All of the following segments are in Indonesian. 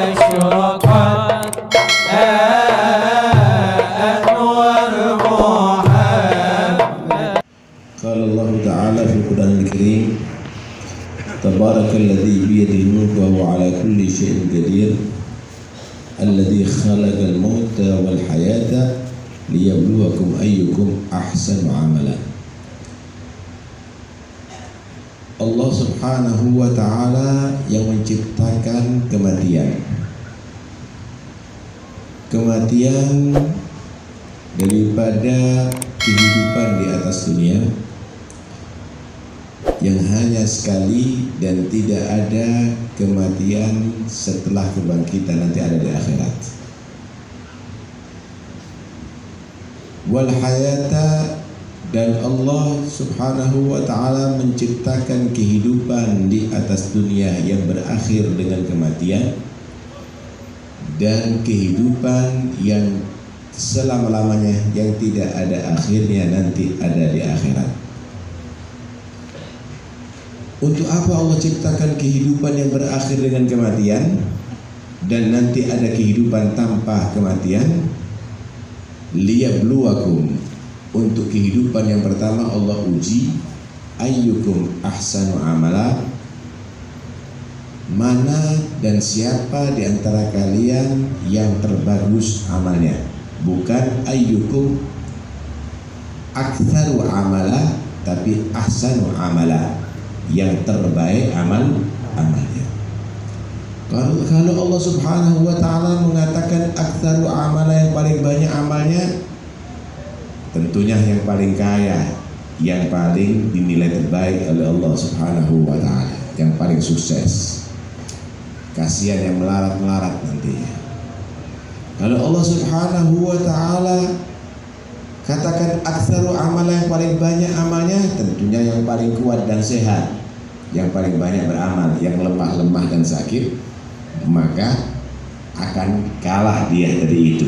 أشرقت أنوار محمد. قال الله تعالى في القرآن الكريم تبارك الذي بيده الملك وهو على كل شيء قدير الذي خلق الموت والحياة liyabluwakum ayyukum ahsanu amala. Allah subhanahu wa ta'ala yang menciptakan kematian daripada kehidupan di atas dunia yang hanya sekali dan tidak ada kematian setelah kebangkitan nanti ada di akhirat. Wal hayata, dan Allah subhanahu wa ta'ala menciptakan kehidupan di atas dunia yang berakhir dengan kematian dan kehidupan yang selama-lamanya yang tidak ada akhirnya nanti ada di akhirat. Untuk apa Allah ciptakan kehidupan yang berakhir dengan kematian dan nanti ada kehidupan tanpa kematian? Liyabluwakum, untuk kehidupan yang pertama Allah uji ayyukum ahsanu amala, mana dan siapa di antara kalian yang terbagus amalnya, bukan ayyukum aktsaru amala, tapi ahsanu amala, yang terbaik amalnya. Kalau Allah subhanahu wa ta'ala mengatakan aktsaru amala, yang paling banyak amalnya, tentunya yang paling kaya, yang paling dinilai terbaik oleh Allah subhanahu wa ta'ala, yang paling sukses. Kasihan yang melarat-melarat nantinya. Kalau Allah subhanahu wa ta'ala katakan aktsaru amala, yang paling banyak amalnya, tentunya yang paling kuat dan sehat, yang paling banyak beramal. Yang lemah-lemah dan sakit maka akan kalah dia dari itu.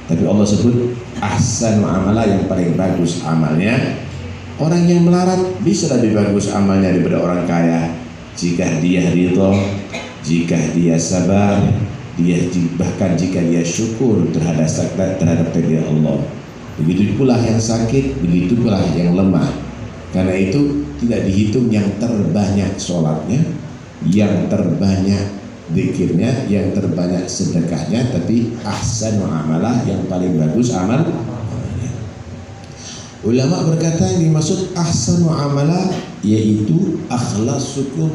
Tapi Allah sebut ahsanu amala, yang paling bagus amalnya. Orang yang melarat bisa lebih bagus amalnya daripada orang kaya jika dia ridho, jika dia sabar, bahkan jika dia syukur terhadap takdir Allah. Begitu pula yang sakit, begitu pula yang lemah. Karena itu tidak dihitung yang terbanyak sholatnya, yang terbanyak zikirnya, yang terbanyak sedekahnya, tapi ahsanu amalah, yang paling bagus amalnya. Ulama berkata yang dimaksud ahsanu amalah yaitu akhlasukum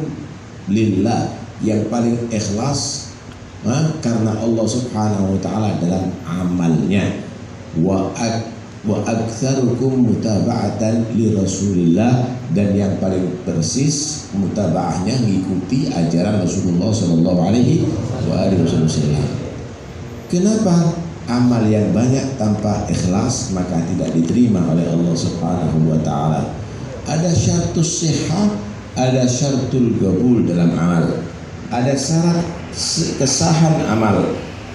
lillah, yang paling ikhlas karena Allah subhanahu wa ta'ala dalam amalnya. Wa aktsarukum mutaba'atan li Rasulillah, dan yang paling persis mutaba'ahnya mengikuti ajaran Rasulullah sallallahu alaihi wasallam. Kenapa amal yang banyak tanpa ikhlas maka tidak diterima oleh Allah subhanahu wa ta'ala? Ada syaratus sihah, ada syaratul qabul dalam amal. Ada syarat kesahan amal,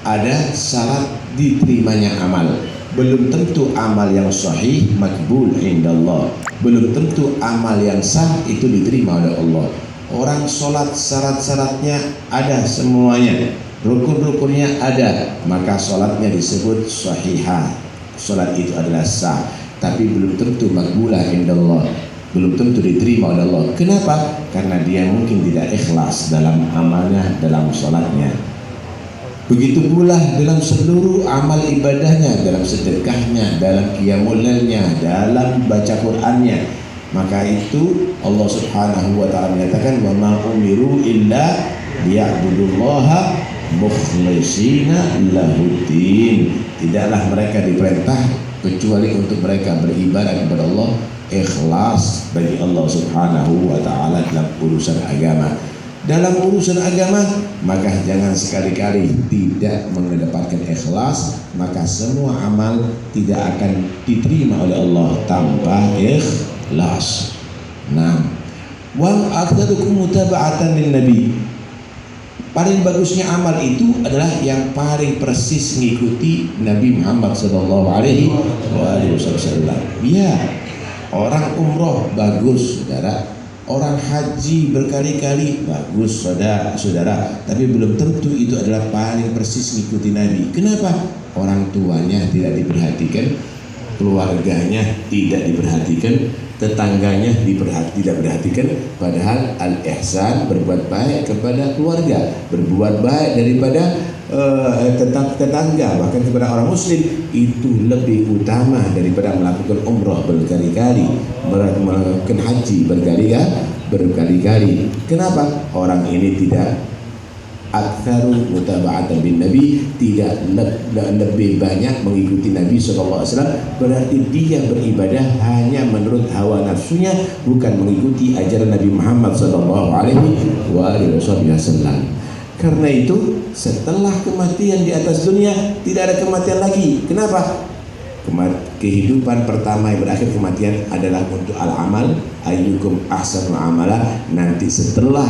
ada syarat diterimanya amal. Belum tentu amal yang sahih makbul indallah, belum tentu amal yang sah itu diterima oleh Allah. Orang sholat syarat-syaratnya ada semuanya, rukun-rukunnya ada, maka sholatnya disebut sahihah, sholat itu adalah sah, tapi belum tentu makbulah indallah, belum tentu diterima oleh Allah. Kenapa? Karena dia mungkin tidak ikhlas dalam amalnya, dalam sholatnya. Begitu pula dalam seluruh amal ibadahnya, dalam sedekahnya, dalam qiyamul lailnya, dalam baca Qur'annya. Maka itu Allah subhanahu wa ta'ala menyatakan wa ma umiru illa liya'budullaha mukhlishina lahuddin. Tidaklah mereka diperintah kecuali untuk mereka beribadah kepada Allah ikhlas bagi Allah subhanahu wa ta'ala dalam urusan agama. Dalam urusan agama maka jangan sekali-kali tidak mengedepankan ikhlas, maka semua amal tidak akan diterima oleh Allah tanpa ikhlas. Nah, wal aktsarukum mutaba'atan lin nabi, paling bagusnya amal itu adalah yang paling persis mengikuti Nabi Muhammad sallallahu alaihi wasallam. Ya, orang umroh bagus saudara, Orang haji berkali-kali, bagus saudara, tapi belum tentu itu adalah paling persis mengikuti Nabi. Kenapa? Orang tuanya tidak diperhatikan, keluarganya tidak diperhatikan, tetangganya tidak perhatikan. Padahal al-ihsan, berbuat baik kepada keluarga, berbuat baik daripada tetangga, bahkan kepada orang muslim, itu lebih utama daripada melakukan umrah berkali-kali, melakukan haji berkali-kali. Kenapa? Orang ini tidak aktsaru mutaba'atan bin Nabi, tidak lebih banyak mengikuti Nabi SAW. Berarti dia beribadah hanya menurut hawa nafsunya, bukan mengikuti ajaran Nabi Muhammad SAW. Karena itu setelah kematian di atas dunia tidak ada kematian lagi. Kenapa? Kehidupan pertama yang berakhir kematian adalah untuk al-amal, ayyukum ahsanu amala. Nanti setelah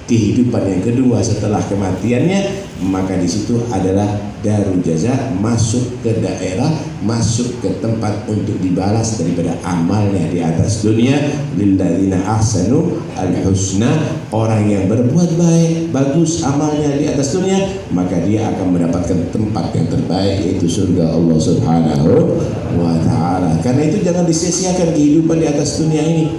kehidupan yang kedua setelah kematiannya, maka di situ adalah darul jaza, masuk ke daerah, masuk ke tempat untuk dibalas daripada amalnya di atas dunia. Lilladzina ahsanu al-husna, orang yang berbuat baik, bagus amalnya di atas dunia, maka dia akan mendapatkan tempat yang terbaik, yaitu surga Allah Subhanahu wa ta'ala. Karena itu jangan disia-siakan kehidupan di atas dunia ini.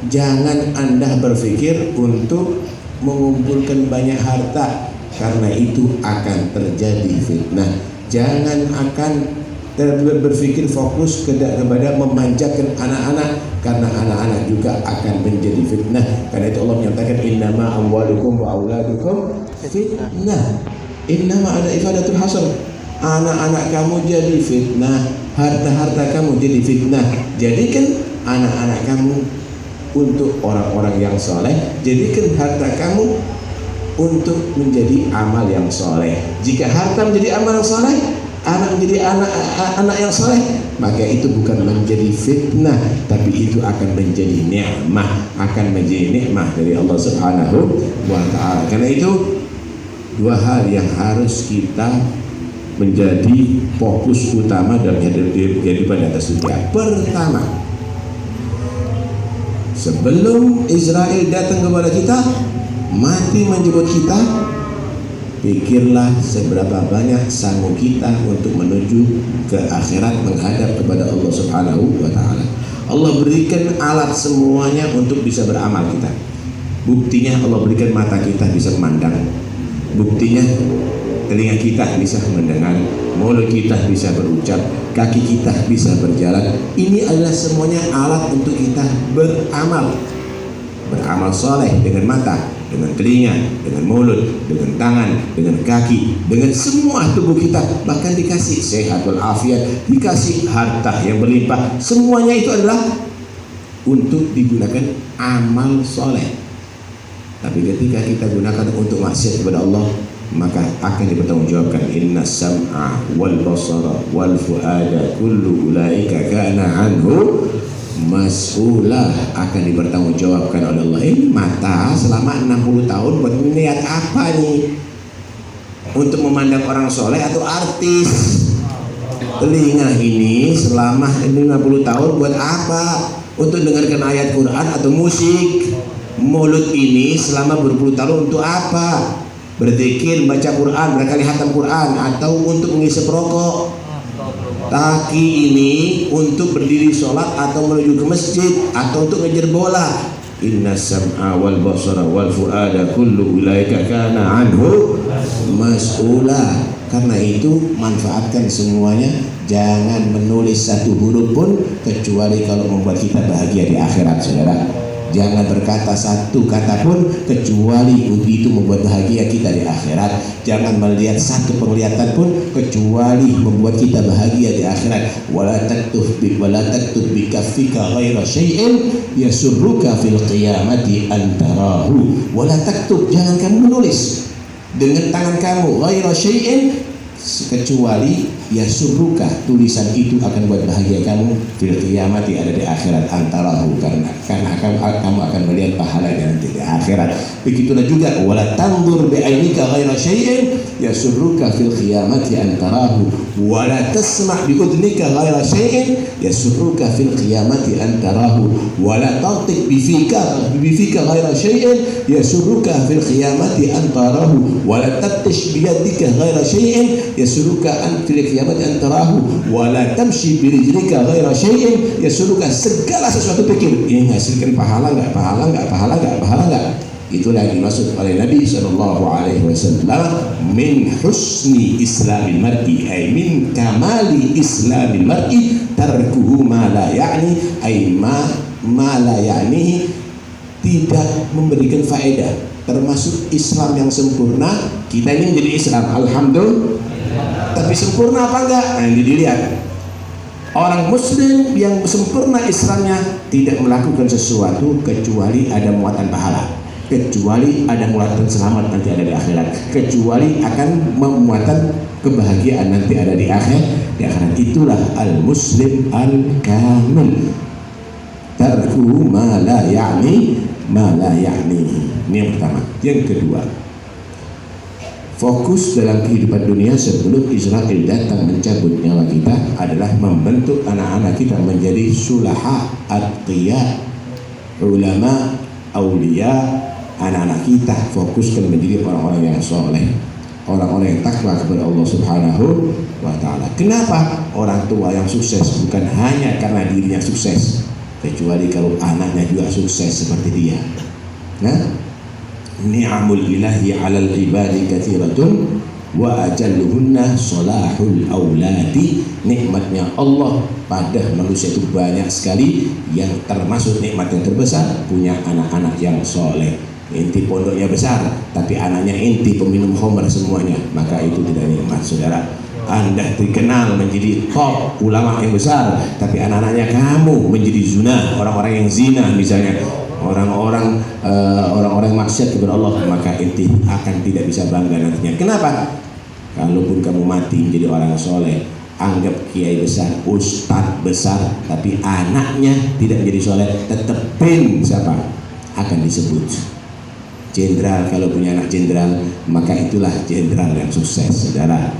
Jangan Anda berpikir untuk mengumpulkan banyak harta, karena itu akan terjadi fitnah. Jangan akan berpikir fokus kepada memanjakan anak-anak, karena anak-anak juga akan menjadi fitnah. Karena itu Allah menyatakan innama amwalukum wa auladukum fitnah. Innama ada ifadatul hasr. Anak-anak kamu jadi fitnah, harta-harta kamu jadi fitnah. Jadikan anak-anak kamu untuk orang-orang yang soleh, jadikan harta kamu untuk menjadi amal yang soleh. Jika harta menjadi amal yang soleh, anak menjadi anak yang soleh, maka itu bukan menjadi fitnah, tapi itu akan menjadi nikmah, akan menjadi nikmah dari Allah Subhanahu wa ta'ala. Karena itu dua hal yang harus kita menjadi fokus utama dalam kehidupan di atas dunia. Pertama, sebelum Israel datang kepada kita, mati menjemput kita, pikirlah seberapa banyak sanggup kita untuk menuju ke akhirat, menghadap kepada Allah Subhanahu wa ta'ala. Allah berikan alat semuanya untuk bisa beramal kita. Buktinya Allah berikan mata kita bisa memandang, buktinya telinga kita bisa mendengar, mulut kita bisa berucap, kaki kita bisa berjalan. Ini adalah semuanya alat untuk kita beramal soleh dengan mata, dengan telinga, dengan mulut, dengan tangan, dengan kaki, dengan semua tubuh kita. Bahkan dikasih sehat walafiat, dikasih harta yang berlimpah. Semuanya itu adalah untuk digunakan amal soleh. Tapi ketika kita gunakan untuk maksiat kepada Allah, maka akan dipertanggungjawabkan. Inna sam'a wal basara wal fuada kullu ulaika kana anhu mas'ulah, akan dipertanggungjawabkan oleh Allah. Ini mata selama 60 tahun buat melihat apa nih? Untuk memandang orang soleh atau artis. Telinga ini selama 50 tahun buat apa? Untuk dengarkan ayat Quran atau musik. Mulut ini selama berpuluh tahun untuk apa? Berzikir, baca Quran, berkali hatam Quran, atau untuk menghisap rokok. Kaki ini untuk berdiri sholat atau menuju ke masjid, atau untuk ngejar bola. Inna sam'a wal basara wal fuada kullu ulaika kana anhu mas'ula. Karena itu manfaatkan semuanya. Jangan menulis satu huruf pun kecuali kalau membuat kita bahagia di akhirat, saudara. Jangan berkata satu kata pun kecuali itu membuat bahagia kita di akhirat. Jangan melihat satu penglihatan pun kecuali membuat kita bahagia di akhirat. Wala taktub bi kaffika ghaira syai'in yasurruka fil qiyamati antarahu. Wala taktub, jangan kamu menulis dengan tangan kamu ghaira syai'in, kecuali Yasurruka, tulisan itu akan buat bahagia kamu fil qiyamati, ada di akhirat, antarahu, karena kamu akan melihat pahalanya nanti di akhirat. Begitulah juga wala tanzur bi ainika ghaira syai'in yasurruka fil qiyamati antarahu wala tasma' bi udhnika ghaira syai'in yasurruka fil qiyamati antarahu wala tantiq bi fika ghaira syai'in yasurruka fil qiyamati antarahu wala tabtish bi yadika ghaira syai'in yasurruka fil antarahu wala tamshi birijlika ghaira syai'in yasurruka, segala sesuatu pikir ini menghasilkan pahala enggak. Itulah yang dimaksud oleh Nabi sallallahu alaihi wasallam min husni islamil mar'i, ay min kamali islamil mar'i tarkuhu ma la ya'ni, ay ma la ya'ni, tidak memberikan faedah. Termasuk Islam yang sempurna, kita ini menjadi Islam alhamdulillah, tapi sempurna apa enggak? Nah, ini dilihat. Orang muslim yang sempurna Islamnya tidak melakukan sesuatu kecuali ada muatan pahala, kecuali ada muatan selamat nanti ada di akhirat, kecuali akan memuatan kebahagiaan nanti ada di akhirat. Itulah al-muslim al-kamil, tarku ma la ya'ni. Ini yang pertama. Yang kedua, fokus dalam kehidupan dunia sebelum Israel datang mencabut nyawa kita adalah membentuk anak-anak kita menjadi sulaha, atqiya, ulama, aulia. Anak-anak kita fokuskan menjadi orang-orang yang soleh, orang-orang yang takwa kepada Allah Subhanahu wa ta'ala. Kenapa? Orang tua yang sukses bukan hanya karena dirinya sukses, kecuali kalau anaknya juga sukses seperti dia. Nah, ni'amul ilahi 'alal ibadi katsiratun wa ajalluhunna salahul auladi. Nikmatnya Allah pada manusia itu banyak sekali, yang termasuk nikmat yang terbesar punya anak-anak yang soleh. Inti pondoknya besar tapi anaknya inti peminum khamr semuanya, maka itu tidak nikmat, saudara. Anda dikenal menjadi top ulama yang besar tapi anak-anaknya kamu menjadi zina, orang-orang yang zina misalnya, orang-orang maksiat kepada Allah, maka inti akan tidak bisa bangga nantinya. Kenapa? Kalaupun kamu mati menjadi orang soleh, anggap kiai besar, ustadz besar, tapi anaknya tidak menjadi soleh, tetap siapa? Akan disebut jenderal. Kalau punya anak jenderal, maka itulah jenderal yang sukses, saudara.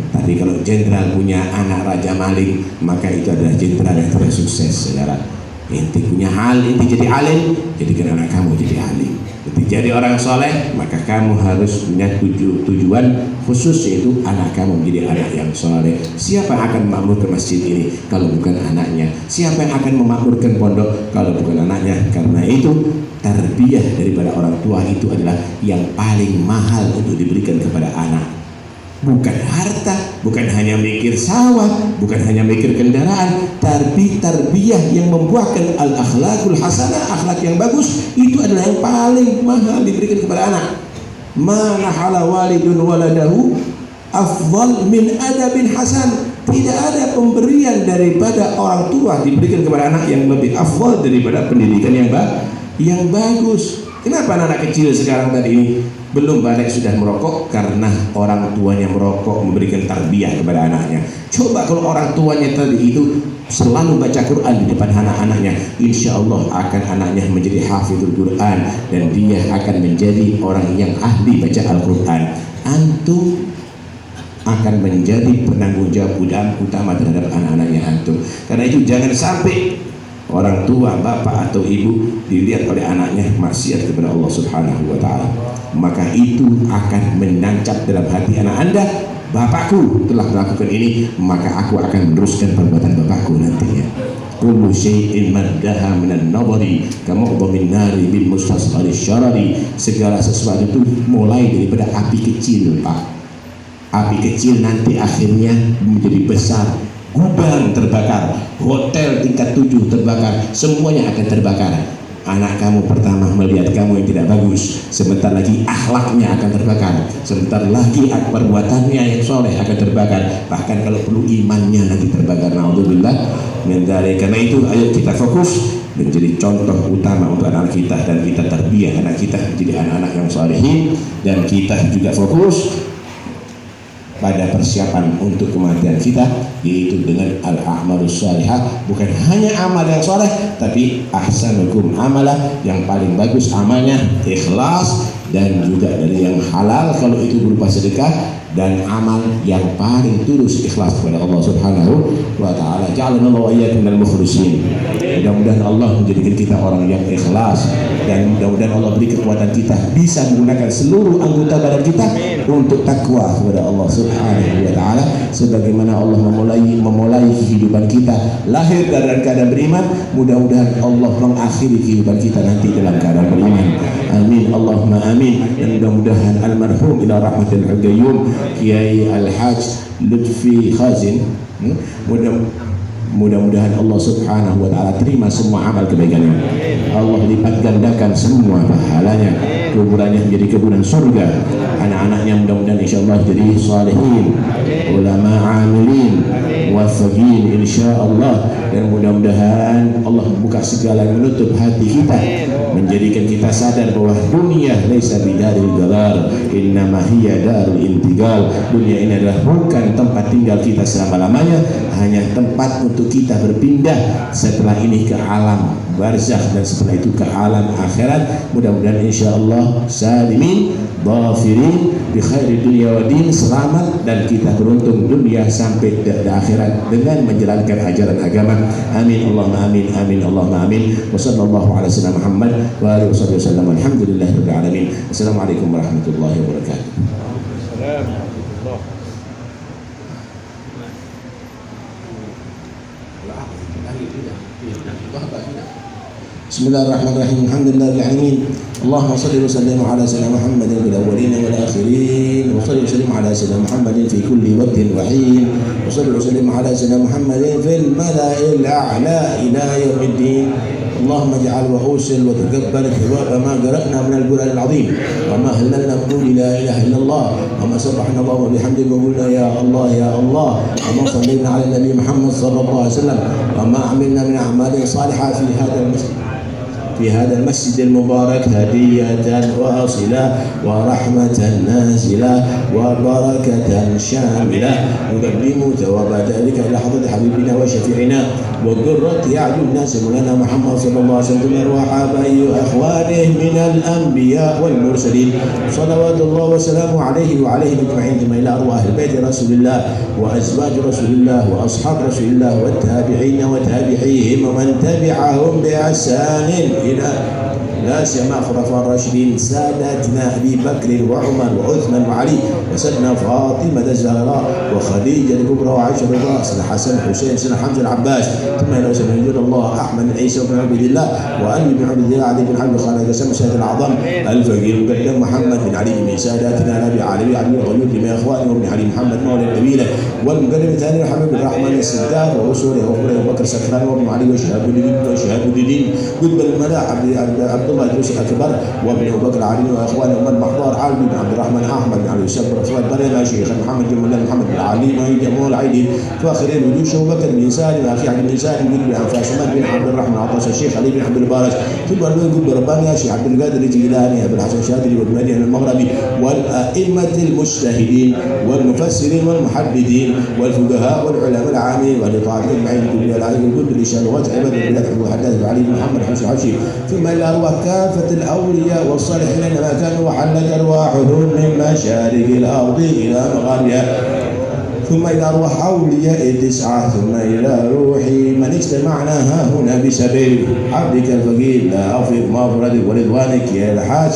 Tapi kalau jenderal punya anak raja maling, maka itu adalah jenderal yang tidak sukses, saudara. Inti punya inti jadi alim, jadikan anak kamu jadi alim. Jadi orang soleh, maka kamu harus punya tujuan khusus, yaitu anak kamu menjadi anak yang soleh. Siapa yang akan memakmurkan masjid ini kalau bukan anaknya? Siapa yang akan memakmurkan pondok kalau bukan anaknya? Karena itu tarbiyah daripada orang tua itu adalah yang paling mahal untuk diberikan kepada anak. Bukan harta, bukan hanya mikir sawah, bukan hanya mikir kendaraan, tapi tarbiyah yang membuahkan al-akhlaqul hasanah, akhlak yang bagus, itu adalah yang paling mahal diberikan kepada anak. Ma nahala walidun waladahu afdal min adabin hasan. Tidak ada pemberian daripada orang tua diberikan kepada anak yang lebih afdal daripada pendidikan yang bagus. Kenapa anak kecil sekarang tadi ini belum balik sudah merokok? Karena orang tuanya merokok, memberikan tarbiyah kepada anaknya. Coba kalau orang tuanya tadi itu selalu baca Quran di depan anak-anaknya, insya Allah akan anaknya menjadi hafizul Quran dan dia akan menjadi orang yang ahli baca Al-Quran. Antum akan menjadi penanggung jawab utama terhadap anak-anaknya antum. Karena itu jangan sampai orang tua, bapak atau ibu dilihat oleh anaknya maksiat kepada Allah Subhanahu wa ta'ala, maka itu akan menancap dalam hati anak Anda. Bapakku telah melakukan ini, maka aku akan meneruskan perbuatan bapakku nantinya. Kullu syai'in maddaha minan nadari kamu'dhamin nari bil mustasghari syarari. Segala sesuatu itu mulai daripada api kecil, Pak. Api kecil nanti akhirnya menjadi besar. Gudang terbakar, hotel tingkat 7 terbakar, semuanya akan terbakar. Anak kamu pertama melihat kamu yang tidak bagus, sebentar lagi akhlaknya akan terbakar, sebentar lagi perbuatannya yang soleh akan terbakar, bahkan kalau perlu imannya nanti terbakar. Naudzubillah min dzalik. Karena itu ayo kita fokus menjadi contoh utama untuk anak kita, dan kita tarbiyah anak kita menjadi anak-anak yang solehin, dan kita juga fokus pada persiapan untuk kematian kita, yaitu dengan al-a'malus shalihah, bukan hanya amal yang soleh, tapi ahsanukum amala, yang paling bagus amalnya ikhlas, dan juga dari yang halal kalau itu berupa sedekah, dan amal yang paling tulus ikhlas kepada Allah Subhanahu wa taala. Ja'alana Allah wa iyyakum minal mukhlisin. Mudah-mudahan Allah menjadikan kita orang yang ikhlas, dan mudah-mudahan Allah beri kekuatan kita bisa menggunakan seluruh anggota badan kita untuk takwa kepada Allah Subhanahu wa taala, sebagaimana Allah memulai kehidupan kita lahir dalam keadaan beriman. Mudah-mudahan Allah mengakhiri kehidupan kita nanti dalam keadaan beriman. Amin Allahumma amin. Dan mudah-mudahan almarhum ila rahmatil qayyum Kiai Al-Hajj Lutfi Khazin, mudah-mudahan Allah Subhanahu wa taala terima semua amal kebaikannya. Allah lipat gandakan semua pahalanya, kuburannya menjadi kuburan surga, anak-anaknya mudah-mudahan insyaallah jadi salihin, ulama amilin, muwaffaqin insyaallah. Dan mudah-mudahan Allah membuka segala yang menutup hati kita, menjadikan kita sadar bahwa dunia laisa bidaril qarar, innama hiya darul intiqal. Dunia ini adalah bukan tempat tinggal kita selama-lamanya, hanya tempat untuk kita berpindah setelah ini ke alam barzakh, dan setelah itu ke alam akhirat. Mudah-mudahan insyaallah salimin dhafirin bi khairi dunya wa din, selamat dan kita beruntung dunia sampai di akhirat dengan menjalankan ajaran agama. Amin Allahumma amin, amin Allahumma amin. Wa sallallahu ala sayyidina Muhammad wa alihi wasallam. Alhamdulillahirabbil alamin. Assalamualaikum warahmatullahi wabarakatuh. Bismillahirrahmanirrahim. Alhamdulillahil alamin. Allahumma shalli wa sallim ala sayyidina Muhammadin fil awwalin wal akhirin, wa shalli wa sallim ala sayyidina Muhammadin fi kulli waqtin wa hin, wa shalli wa sallim ala sayyidina Muhammadin fil mala'il a'la ila yaumiddin. اللهم اجعل وأوصل وتقبل ثواب ما قرأنا من القرآن العظيم، وما هللنا بقول لا إله إلا الله، وما سبحنا الله وبحمده وقلنا يا الله يا الله، وما صلينا على النبي محمد صلى الله عليه وسلم، وما عملنا من أعمال صالحة في هذا المسجد المبارك هدية واصلة ورحمة نازلة وبركة شاملة، نقدم ثواب ذلك إلى حضرة حبيبنا وشفيعنا وقرة أعين الناس مولانا محمد صلى الله عليه وسلم، أرواح آبائه وإخوانه من الأنبياء والمرسلين صلوات الله وسلامه عليه وعليهم أجمعين، ثم إلى أرواح البيت رسول الله وأزواج رسول الله وأصحاب رسول الله والتابعين وتابعيهم ومن تبعهم بإحسان إلى لا سماء خلفاء الراشدين ساداتنا أبي بكر وعمر وعثمان وعلي وسيدنا فاطمة الزهراء وخديجة الكبرى وعائشة الرضا، سيدنا حسن الحسين، سيدنا حمزة العباس، ثم إلى سيدنا الله أحمد بن عيسى بن عبد الله وألي بن عبد الله علي بن حبيب خالد قسم سيد الأعظم الفقير المقدم محمد بن علي من ساداتنا نبي علي علي الغيوب من إخوانه وابن علي محمد مولى النبيلة، والمقدم الثاني حبيب الرحمن السداد وأسوره وأبو بكر السكران وابن علي وشهاب الدين قطب الملا عبد الله الدوسي الأكبر وابن أبو بكر علي وإخوانه ومن محضار علي بن عبد الرحمن أحمد بن علي يوسف رسول برينا شيخ محمد جمال محمد بن علي مول عيدين فاخرين ودوش أبو بكر بن سالم أخي عبد بن سالم بن أنفاس بن عبد الرحمن عطاس الشيخ علي بن عبد البارش ثم الوين رباني الشيخ عبد القادر الجيلاني أبو الحسن الشاذلي والمدينة المغربي والأئمة المجتهدين والمفسرين والمحدثين والفقهاء والعلماء العامين والإطاعة أجمعين كل العالم الكل لشان وقت عباد البلاد وحدث علي بن محمد حسن حشي ثم إلى أرواح كافة الأولياء والصالحين إنما كانوا وحلت أرواحهم من مشارق الأرض إلى مغاربها، ثم إلى أرواح أولياء التسعة، ثم إلى روح من اجتمعنا ها هنا بسبيل عبدك الفقير لا أفض مغفرتك ورضوانك يا الحاج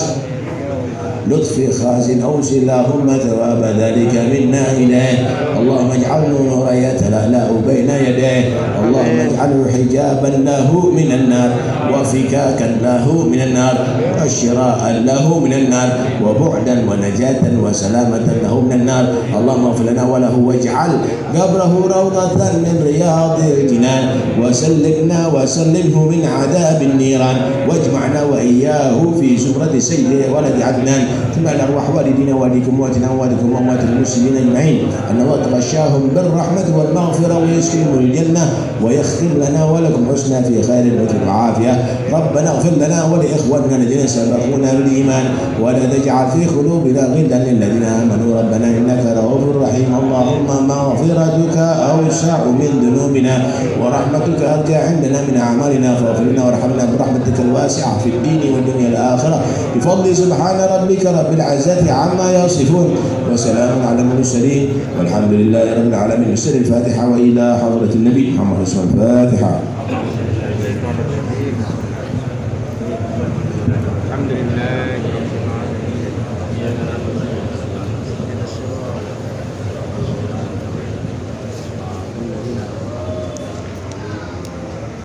لطفي خازن أوصي اللهم ثواب ذلك منا إليه، اللهم اجعله نورا يتلألأ بين يديه، اللهم اجعله حجابا له من النار وفكاكا له من النار وشراء له من النار وبعدا ونجاة وسلامة له من النار، اللهم اغفر لنا وله واجعل قبره روضة من رياض الجنان وسلمنا وسلمه من عذاب النيران واجمعنا وإياه في زمرة سيد ولد عدنان، ثم إلى أرواح والدينا والديكم وأمواتنا وأمواتكم وأموات المسلمين أجمعين أن الله تغشاهم بالرحمة والمغفرة ويسكنهم الجنة ويختم لنا ولكم حسنا في خير وعافية ربنا اغفر لنا ولإخواننا الذين سبقونا بالإيمان ولا تجعل في قلوبنا غلا للذين آمنوا ربنا إنك رؤوف رحيم اللهم مغفرتك أوسع من ذنوبنا ورحمتك أرجى عندنا من أعمالنا فاغفر لنا وارحمنا برحمتك الواسعة في الدين والدنيا الآخرة بفضل سبحان ربك رب العزة عما يصفون وسلام على المرسلين والحمد لله رب العالمين. نسأل الفاتحة وإلى حضرة النبي محمد صلى الله عليه وسلم. الفاتحة.